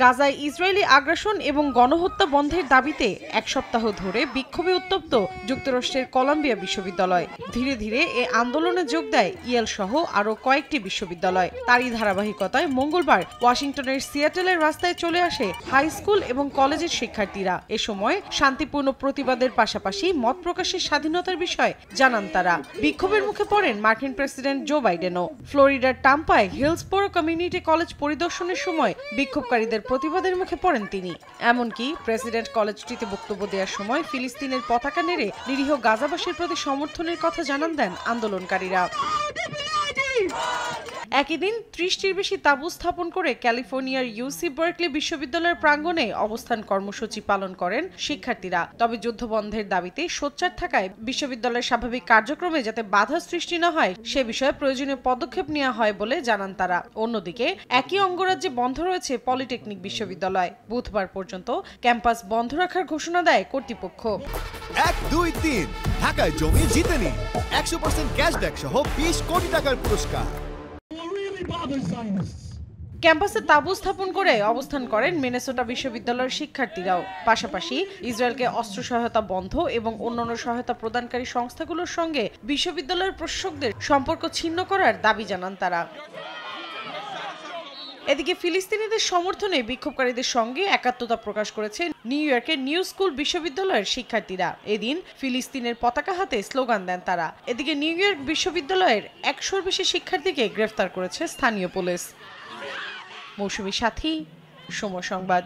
গাজায় ইসরায়েলি আগ্রাসন এবং গণহত্যা বন্ধের দাবিতে এক সপ্তাহ ধরে বিক্ষোভে উত্তপ্ত যুক্তরাষ্ট্রের কলম্বিয়া বিশ্ববিদ্যালয়। ধীরে ধীরে এ আন্দোলনে যোগ দেয় ইয়েল সহ আরও কয়েকটি বিশ্ববিদ্যালয়। তারই ধারাবাহিকতায় মঙ্গলবার ওয়াশিংটনের সিয়াটেলের রাস্তায় চলে আসে হাই স্কুল এবং কলেজের শিক্ষার্থীরা। এ সময় শান্তিপূর্ণ প্রতিবাদের পাশাপাশি মত প্রকাশের স্বাধীনতার বিষয়ে জানান তারা। বিক্ষোভের মুখে পড়েন মার্কিন প্রেসিডেন্ট জো বাইডেনও। ফ্লোরিডার টাম্পায় হিলসবোরো কমিউনিটি কলেজ পরিদর্শনের সময় বিক্ষোভকারীদের প্রতিবাদের মুখে পড়েন তিনি। এমনকি প্রেসিডেন্ট কলেজটিতে বক্তব্য দেওয়ার সময় ফিলিস্তিনের পতাকা নেড়ে নিরীহ গাজাবাসীর প্রতি সমর্থনের কথা জানান দেন আন্দোলনকারীরা। একই দিন ৩০টির বেশি তাঁবু স্থাপন করে ক্যালিফোর্নিয়ার ইউসি বার্কলি বিশ্ববিদ্যালয়ের প্রাঙ্গণে অবস্থান কর্মসূচি পালন করেন শিক্ষার্থীরা। তবে যুদ্ধবন্ধের দাবিতে সোচ্চার থাকায় বিশ্ববিদ্যালয়ের স্বাভাবিক কার্যক্রমে যাতে বাধা সৃষ্টি না হয় সে বিষয়ে প্রয়োজনীয় পদক্ষেপ নেওয়া হয় বলে জানান তারা। অন্যদিকে একই অঙ্গরাজ্যে বন্ধ রয়েছে পলিটেকনিক বিশ্ববিদ্যালয়। বুধবার পর্যন্ত ক্যাম্পাস বন্ধ রাখার ঘোষণা দেয় কর্তৃপক্ষ। ১, ২, ৩ ঢাকায় জমি জিতে নিন ১০০% ক্যাশব্যাক সহ ২০ কোটি টাকার পুরস্কার। ক্যাম্পাসে তাঁবু স্থাপন করে অবস্থান করেন মিনেসোটা বিশ্ববিদ্যালয়ের শিক্ষার্থীরাও। পাশাপাশি ইসরায়েলকে অস্ত্র সহায়তা বন্ধ এবং অন্যান্য সহায়তা প্রদানকারী সংস্থাগুলোর সঙ্গে বিশ্ববিদ্যালয়ের প্রশাসকদের সম্পর্ক ছিন্ন করার দাবি জানান তারা। এদিকে ফিলিস্তিনিদের সমর্থনে বিক্ষোভকারীদের সঙ্গে একাত্মতা প্রকাশ করেছে নিউ ইয়র্কের নিউ স্কুল বিশ্ববিদ্যালয়ের শিক্ষার্থীরা। এদিন ফিলিস্তিনের পতাকা হাতে স্লোগান দেন তারা। এদিকে নিউ ইয়র্ক বিশ্ববিদ্যালয়ের ১০০-র বেশি শিক্ষার্থীকে গ্রেফতার করেছে স্থানীয় পুলিশ। মৌসুমী সাথী, সময় সংবাদ।